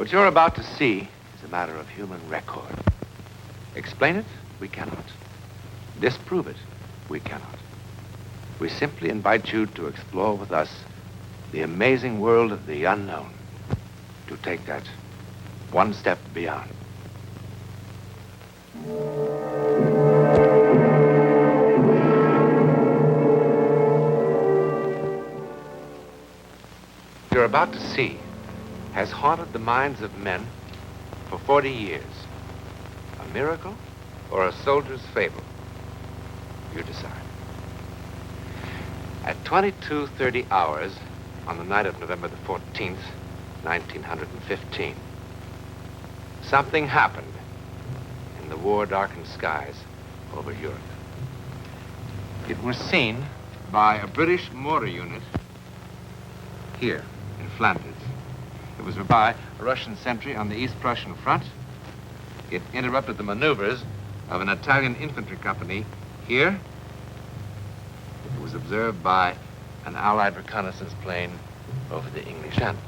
What you're about to see is a matter of human record. Explain it? We cannot. Disprove it? We cannot. We simply invite you to explore with us the amazing world of the unknown, to take that one step beyond. What you're about to see has haunted the minds of men for 40 years. A miracle or a soldier's fable? You decide. At 22:30 hours on the night of November the 14th, 1915, something happened in the war-darkened skies over Europe. It was seen by a British mortar unit here in Flanders. It was by a Russian sentry on the East Prussian front. It interrupted the maneuvers of an Italian infantry company here. It was observed by an Allied reconnaissance plane over the English Channel.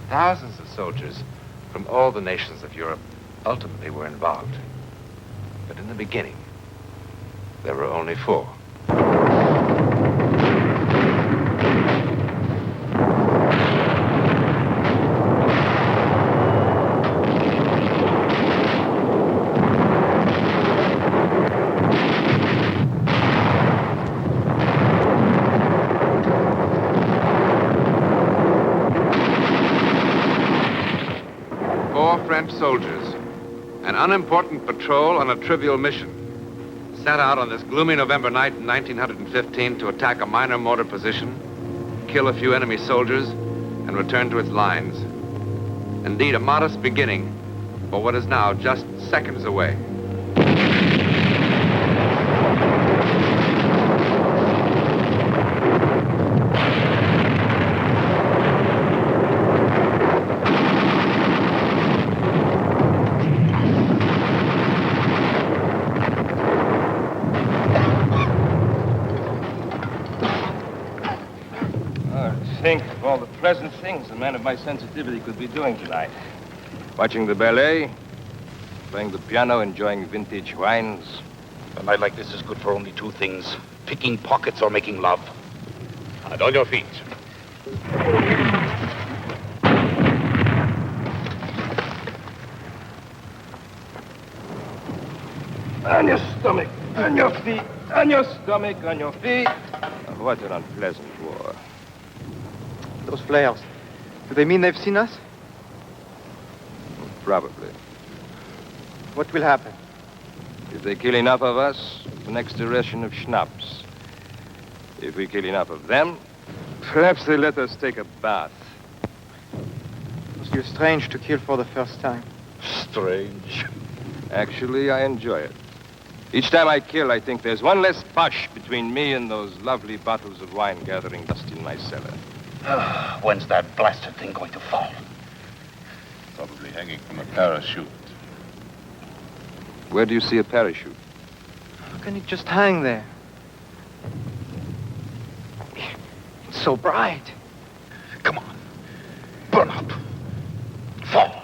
Thousands of soldiers from all the nations of Europe ultimately were involved. But in the beginning, there were only 4. 4 French soldiers, an unimportant patrol on a trivial mission, set out on this gloomy November night in 1915 to attack a minor mortar position, kill a few enemy soldiers, and return to its lines. Indeed, a modest beginning for what is now just seconds away. Think of all the pleasant things a man of my sensitivity could be doing tonight. Watching the ballet, playing the piano, enjoying vintage wines. A night like this is good for only 2 things: picking pockets or making love. And on your feet. On your stomach, on your feet, on your stomach, on your feet. Oh, what an unpleasant war. Those flares, do they mean they've seen us? Probably. What will happen? If they kill enough of us, the next ration of schnapps. If we kill enough of them, perhaps they let us take a bath. It must feel strange to kill for the first time. Strange. Actually, I enjoy it. Each time I kill, I think there's one less push between me and those lovely bottles of wine gathering dust in my cellar. When's that blasted thing going to fall? Probably hanging from a parachute. Where do you see a parachute? How can it just hang there? It's so bright. Come on. Burn up. Fall.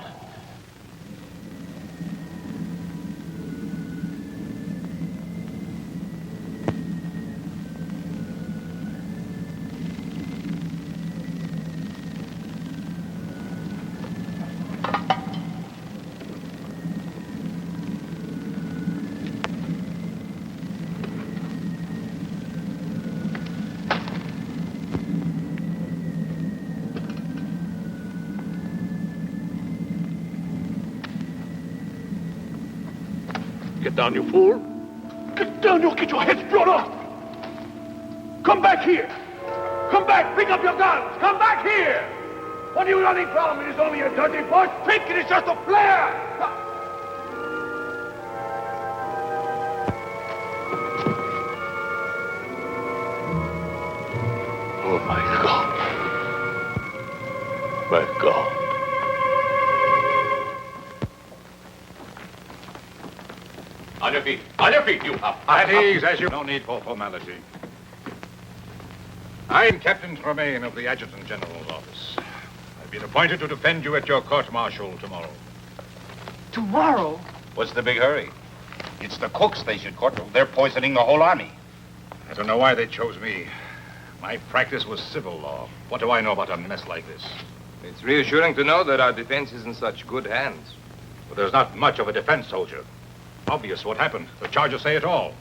Get down, you fool. Get down, you'll get your heads blown off. Come back here. Come back, pick up your guns. Come back here. What are you running from? It is only a dirty bush. Think it is just a flare. Oh, my God. My God. On your feet, you up. At ease, as you... No need for formality. I'm Captain Tremaine of the Adjutant General's office. I've been appointed to defend you at your court-martial tomorrow. Tomorrow? What's the big hurry? It's the cooks they should court. They're poisoning the whole army. I don't know why they chose me. My practice was civil law. What do I know about a mess like this? It's reassuring to know that our defense is in such good hands. But there's not much of a defense, soldier. Obvious what happened. The charges say it all.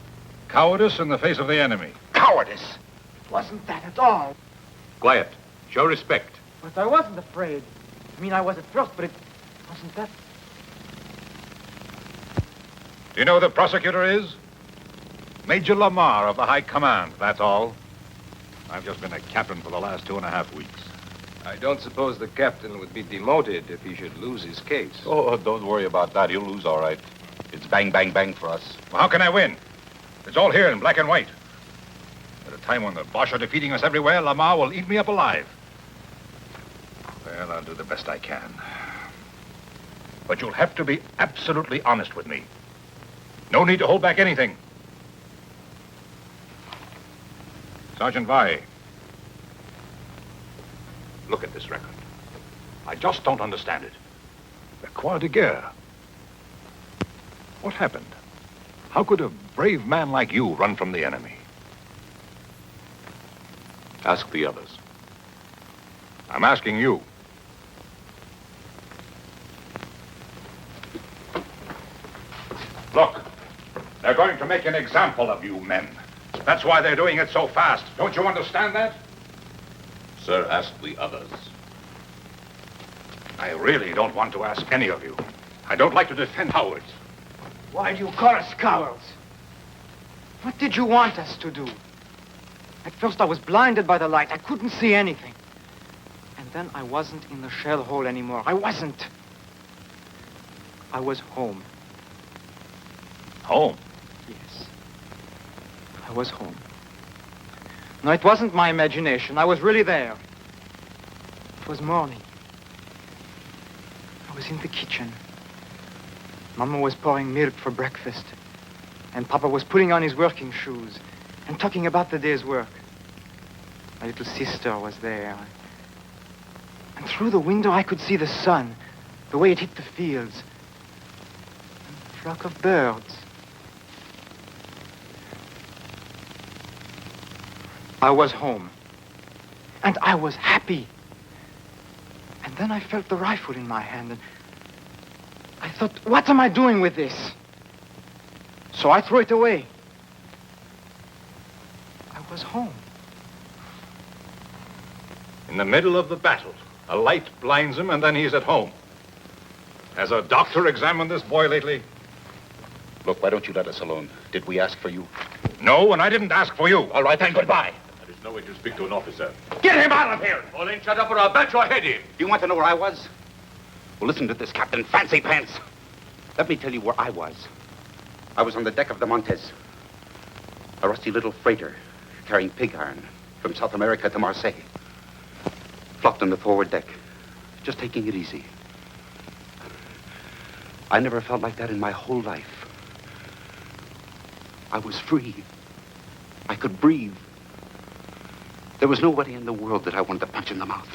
Cowardice in the face of the enemy. Cowardice! It wasn't that at all. Quiet. Show respect. But I wasn't afraid. I mean, I was at first, but it wasn't that. Do you know who the prosecutor is? Major Lamar of the High Command, that's all. I've just been a captain for the last 2.5 weeks. I don't suppose the captain would be demoted if he should lose his case. Oh, don't worry about that. He'll lose all right. It's bang, bang, bang for us. Well, how can I win? It's all here in black and white. At a time when the Boche are defeating us everywhere, Lamar will eat me up alive. Well, I'll do the best I can. But you'll have to be absolutely honest with me. No need to hold back anything. Sergeant Vai, look at this record. I just don't understand it. The Croix de Guerre. What happened? How could a brave man like you run from the enemy? Ask the others. I'm asking you. Look, they're going to make an example of you men. That's why they're doing it so fast. Don't you understand that? Sir, ask the others. I really don't want to ask any of you. I don't like to defend cowards. Why do you call us cowards? What did you want us to do? At first I was blinded by the light. I couldn't see anything. And then I wasn't in the shell hole anymore. I wasn't. I was home. Home? Yes. I was home. No, it wasn't my imagination. I was really there. It was morning. I was in the kitchen. Mama was pouring milk for breakfast. And Papa was putting on his working shoes and talking about the day's work. My little sister was there. And through the window I could see the sun, the way it hit the fields. And a flock of birds. I was home. And I was happy. And then I felt the rifle in my hand, and I thought, what am I doing with this? So I threw it away. I was home. In the middle of the battle, a light blinds him, and then he's at home. Has a doctor examined this boy lately? Look, why don't you let us alone? Did we ask for you? No, and I didn't ask for you. All right, then, goodbye. There is no way to speak to an officer. Get him out of here! Pauline, shut up or I'll bat your head in. Do you want to know where I was? Well, listen to this, Captain Fancy Pants. Let me tell you where I was. I was on the deck of the Montes. A rusty little freighter carrying pig iron from South America to Marseille. Flopped on the forward deck, just taking it easy. I never felt like that in my whole life. I was free. I could breathe. There was nobody in the world that I wanted to punch in the mouth.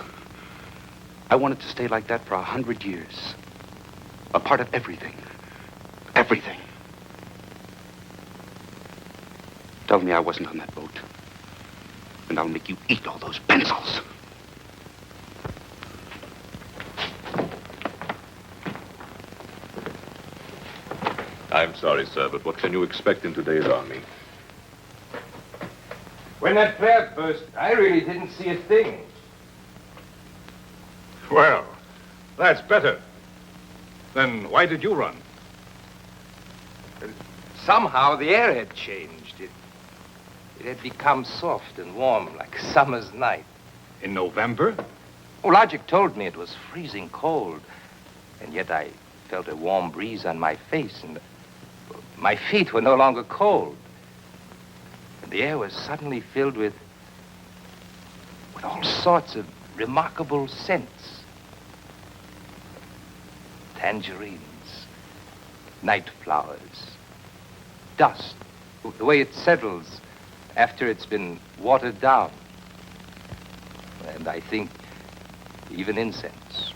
I wanted to stay like that for 100 years. A part of everything. Everything. Tell me I wasn't on that boat. And I'll make you eat all those pencils. I'm sorry, sir, but what can you expect in today's army? When that flare burst, I really didn't see a thing. Well, that's better. Then why did you run? Somehow the air had changed. It had become soft and warm like summer's night. In November? Oh, logic told me it was freezing cold. And yet I felt a warm breeze on my face, and my feet were no longer cold. And the air was suddenly filled with all sorts of remarkable scents. Tangerines, night flowers, dust, the way it settles after it's been watered down. And I think even incense.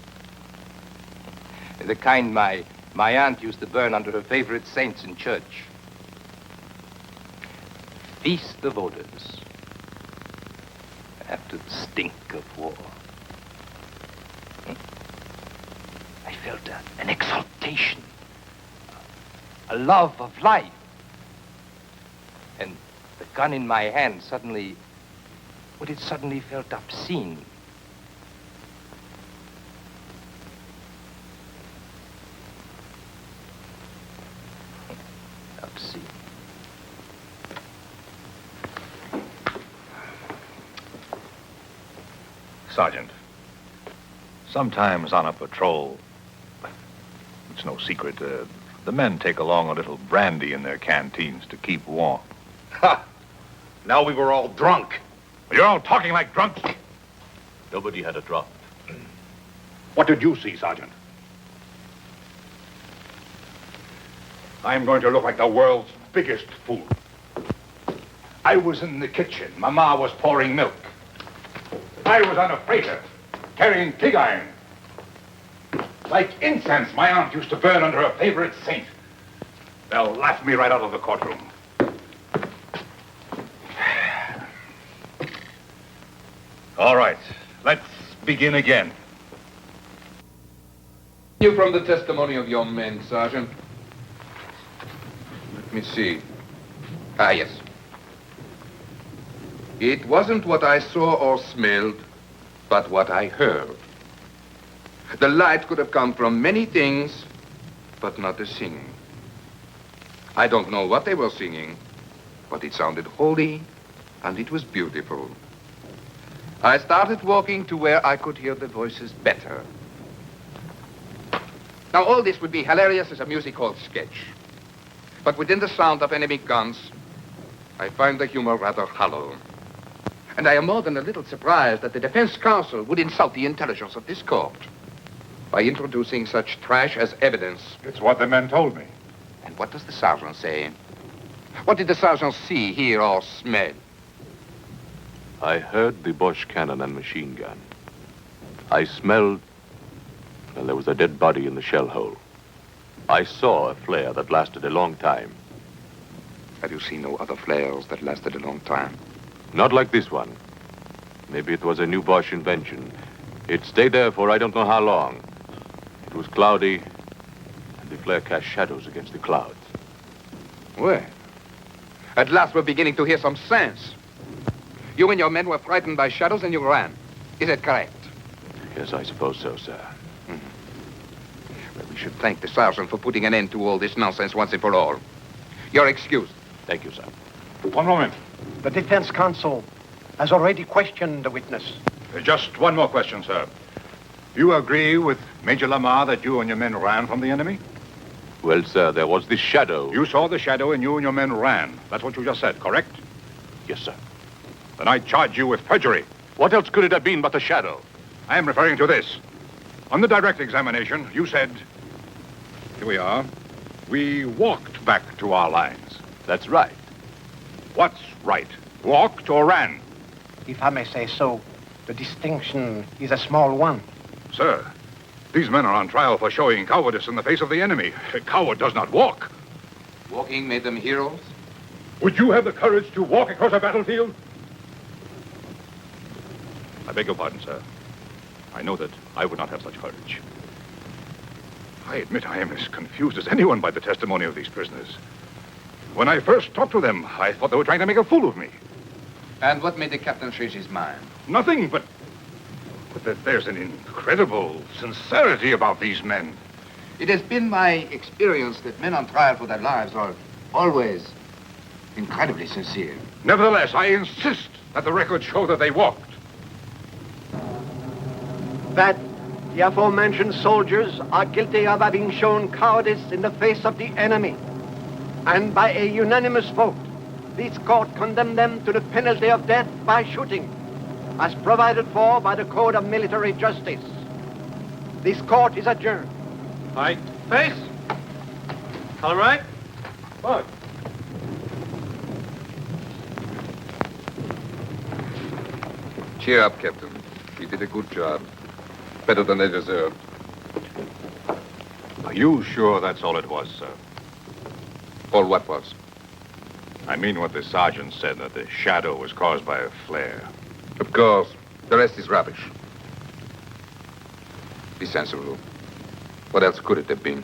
The kind my aunt used to burn under her favorite saints in church. Feast of odors after the stink of war. I felt an exaltation, a love of life. And the gun in my hand suddenly felt obscene. Obscene. Sergeant, sometimes on a patrol, it's no secret, the men take along a little brandy in their canteens to keep warm. Ha! Now we were all drunk. You're all talking like drunks. Nobody had a drop. What did you see, Sergeant? I'm going to look like the world's biggest fool. I was in the kitchen. Mama was pouring milk. I was on a freighter, carrying pig iron. Like incense my aunt used to burn under her favorite saint. They'll laugh me right out of the courtroom. All right, let's begin again. You from the testimony of your men, Sergeant. Let me see. Ah, yes. It wasn't what I saw or smelled, but what I heard. The light could have come from many things, but not the singing. I don't know what they were singing, but it sounded holy, and it was beautiful. I started walking to where I could hear the voices better. Now, all this would be hilarious as a music hall sketch. But within the sound of enemy guns, I find the humor rather hollow. And I am more than a little surprised that the defense counsel would insult the intelligence of this court by introducing such trash as evidence. It's what the men told me. And what does the sergeant say? What did the sergeant see, hear, or smell? I heard the Bosch cannon and machine gun. I smelled, well, there was a dead body in the shell hole. I saw a flare that lasted a long time. Have you seen no other flares that lasted a long time? Not like this one. Maybe it was a new Bosch invention. It stayed there for I don't know how long. It was cloudy, and the flare cast shadows against the clouds. Well, at last we're beginning to hear some sense. You and your men were frightened by shadows and you ran. Is it correct? Yes, I suppose so, sir. Well, we should thank the sergeant for putting an end to all this nonsense once and for all. You're excused. Thank you, sir. One moment. The defense counsel has already questioned the witness. Just one more question, sir. You agree with Major Lamar that you and your men ran from the enemy? Well, sir, there was this shadow. You saw the shadow and you and your men ran. That's what you just said, correct? Yes, sir. Then I charge you with perjury. What else could it have been but a shadow? I am referring to this. On the direct examination, you said, here we are, we walked back to our lines. That's right. What's right? Walked or ran? If I may say so, the distinction is a small one. Sir, these men are on trial for showing cowardice in the face of the enemy. A coward does not walk. Walking made them heroes? Would you have the courage to walk across a battlefield? I beg your pardon, sir. I know that I would not have such courage. I admit I am as confused as anyone by the testimony of these prisoners. When I first talked to them, I thought they were trying to make a fool of me. And what made the captain change his mind? Nothing, but that there's an incredible sincerity about these men. It has been my experience that men on trial for their lives are always incredibly sincere. Nevertheless, I insist that the records show that they walked. That the aforementioned soldiers are guilty of having shown cowardice in the face of the enemy. And by a unanimous vote, this court condemned them to the penalty of death by shooting, as provided for by the Code of Military Justice. This court is adjourned. Right. Face. All right. Look. Cheer up, Captain. You did a good job. better than they deserved. Are you sure that's all it was, sir? All what was? I mean what the sergeant said, that the shadow was caused by a flare. Of course. The rest is rubbish. Be sensible. What else could it have been?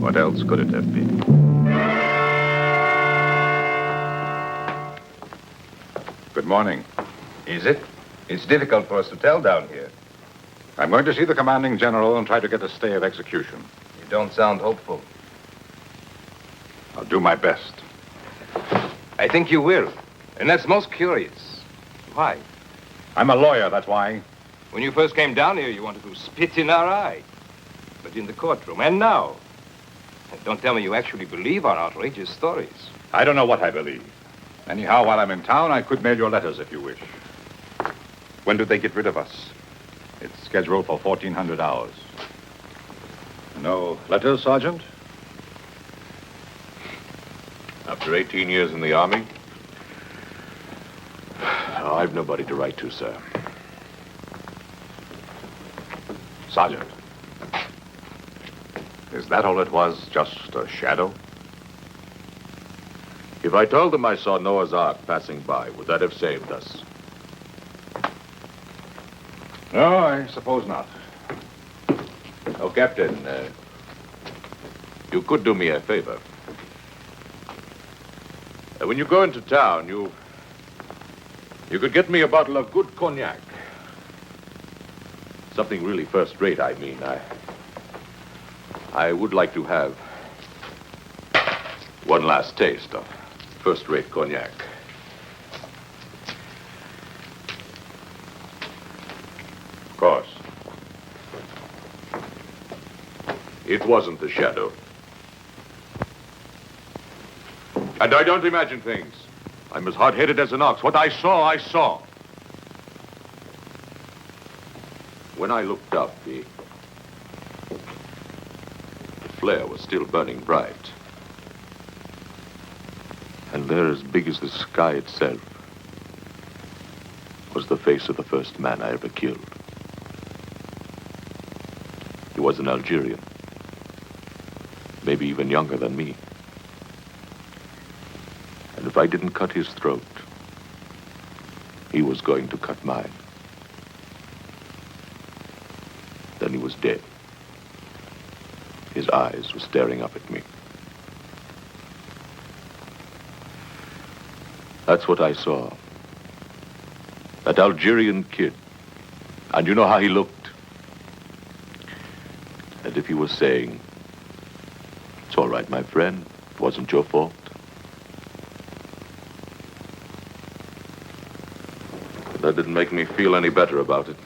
What else could it have been? Good morning. Is it? It's difficult for us to tell down here. I'm going to see the commanding general and try to get a stay of execution. You don't sound hopeful. I'll do my best. I think you will. And that's most curious. Why? I'm a lawyer, that's why. When you first came down here, you wanted to spit in our eye. But in the courtroom, and now. And don't tell me you actually believe our outrageous stories. I don't know what I believe. Anyhow, while I'm in town, I could mail your letters if you wish. When do they get rid of us? It's scheduled for 1400 hours. No letters, Sergeant? After 18 years in the Army, I've nobody to write to, sir. Sergeant. Is that all it was? Just a shadow? If I told them I saw Noah's Ark passing by, would that have saved us? No, I suppose not. Oh, Captain, you could do me a favor. When you go into town, you could get me a bottle of good cognac. Something really first-rate, I mean. I would like to have one last taste of first-rate cognac. Of course. It wasn't the shadow. And I don't imagine things. I'm as hard-headed as an ox. What I saw, I saw. When I looked up, the flare was still burning bright. And there, as big as the sky itself, was the face of the first man I ever killed. He was an Algerian, maybe even younger than me. And if I didn't cut his throat, he was going to cut mine. Then he was dead. His eyes were staring up at me. That's what I saw. That Algerian kid. And you know how he looked? And if he was saying, "It's all right, my friend. It wasn't your fault." That didn't make me feel any better about it.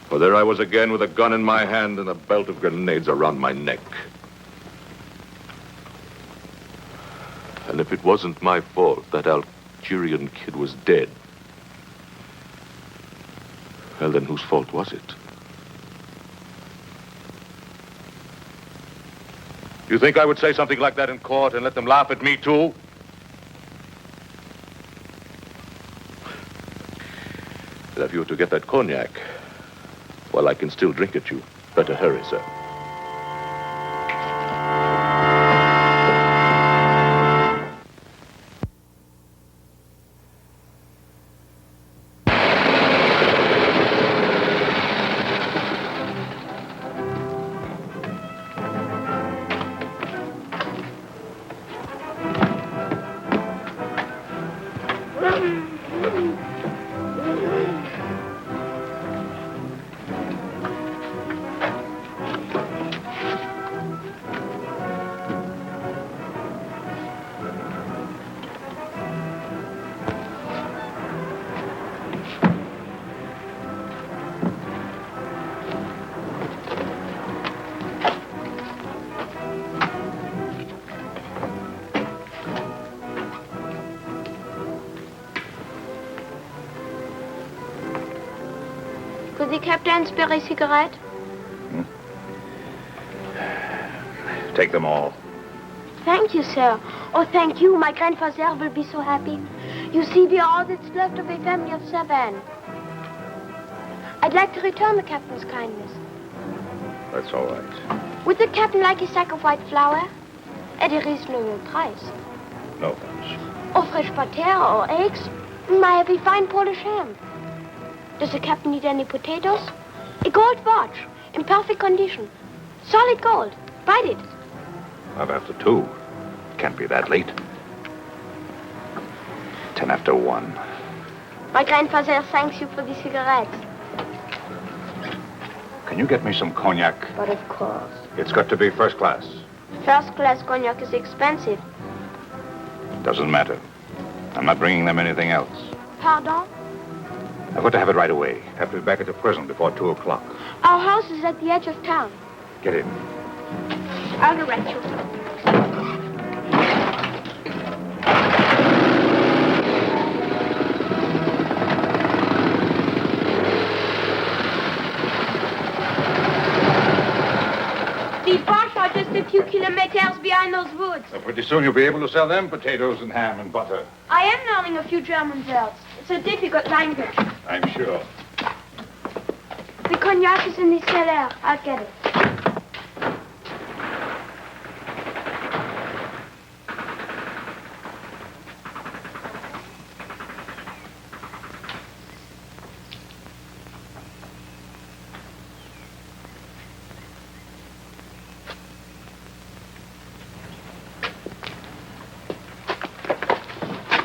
For there I was again with a gun in my hand and a belt of grenades around my neck. And if it wasn't my fault that Algerian kid was dead, well, then whose fault was it? You think I would say something like that in court and let them laugh at me, too? But if you were to get that cognac, well, I can still drink it, you. Better hurry, sir. Could the captain spare a cigarette? Take them all. thank you, sir. Oh, thank you. My grandfather will be so happy. You see, we are all that's left of a family of 7. I'd like to return the captain's kindness. That's all right. Would the captain like a sack of white flour? At a reasonable price. No, thanks. Or fresh butter or eggs? I have a fine Polish ham. Does the captain need any potatoes? A gold watch, in perfect condition. Solid gold. Bite it. I'm after 2. Can't be that late. 10 after 1. My grandfather thanks you for the cigarettes. Can you get me some cognac? But of course. It's got to be first class. First class cognac is expensive. Doesn't matter. I'm not bringing them anything else. Pardon? I've got to have it right away. Have to be back at the prison before 2 o'clock. Our house is at the edge of town. Get in. I'll direct you. The Bosch are just a few kilometers behind those woods. So pretty soon you'll be able to sell them potatoes and ham and butter. I am learning a few German words. It's a difficult language. I'm sure. The cognac is in the cellar. I'll get it.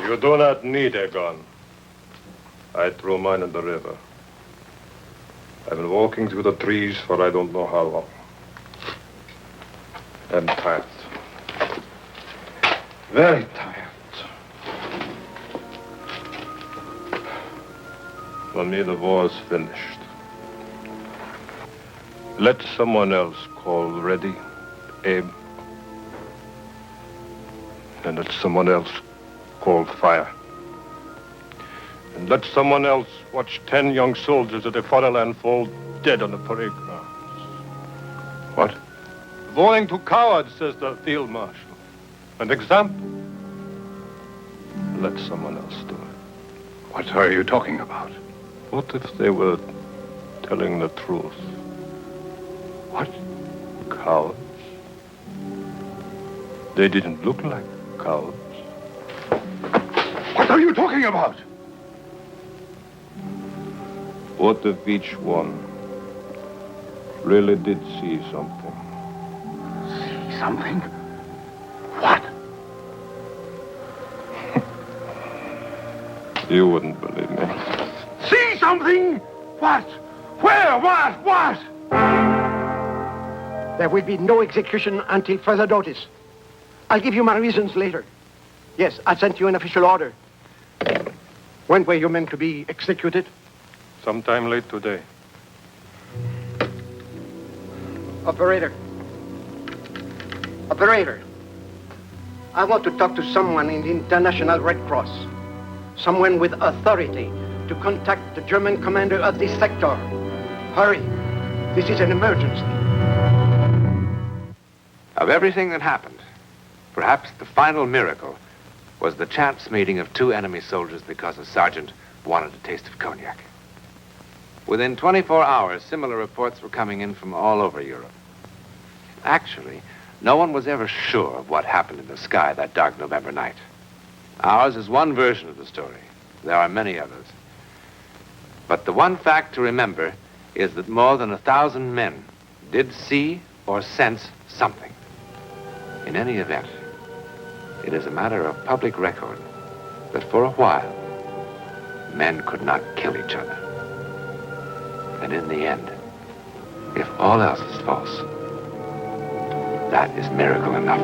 You do not need a gun. I threw mine in the river. I've been walking through the trees for I don't know how long. I'm tired. Very tired. For me, the war's finished. Let someone else call ready, aim. And let someone else call fire. And let someone else watch 10 young soldiers of the fatherland fall dead on the parade grounds. What? Warning to cowards, says the field marshal. An example. Let someone else do it. What are you talking about? What if they were telling the truth? What? Cowards. They didn't look like cowards. What are you talking about? What if each one really did see something? See something? What? You wouldn't believe me. See something? What? Where? What? There will be no execution until further notice. I'll give you my reasons later. Yes, I sent you an official order. When were you meant to be executed? Sometime late today. Operator. Operator. I want to talk to someone in the International Red Cross. Someone with authority to contact the German commander of this sector. Hurry. This is an emergency. Of everything that happened, perhaps the final miracle was the chance meeting of 2 enemy soldiers because a sergeant wanted a taste of cognac. Within 24 hours, similar reports were coming in from all over Europe. Actually, no one was ever sure of what happened in the sky that dark November night. Ours is one version of the story. There are many others. But the one fact to remember is that more than 1,000 men did see or sense something. In any event, it is a matter of public record that for a while, men could not kill each other. And in the end, if all else is false, that is miracle enough.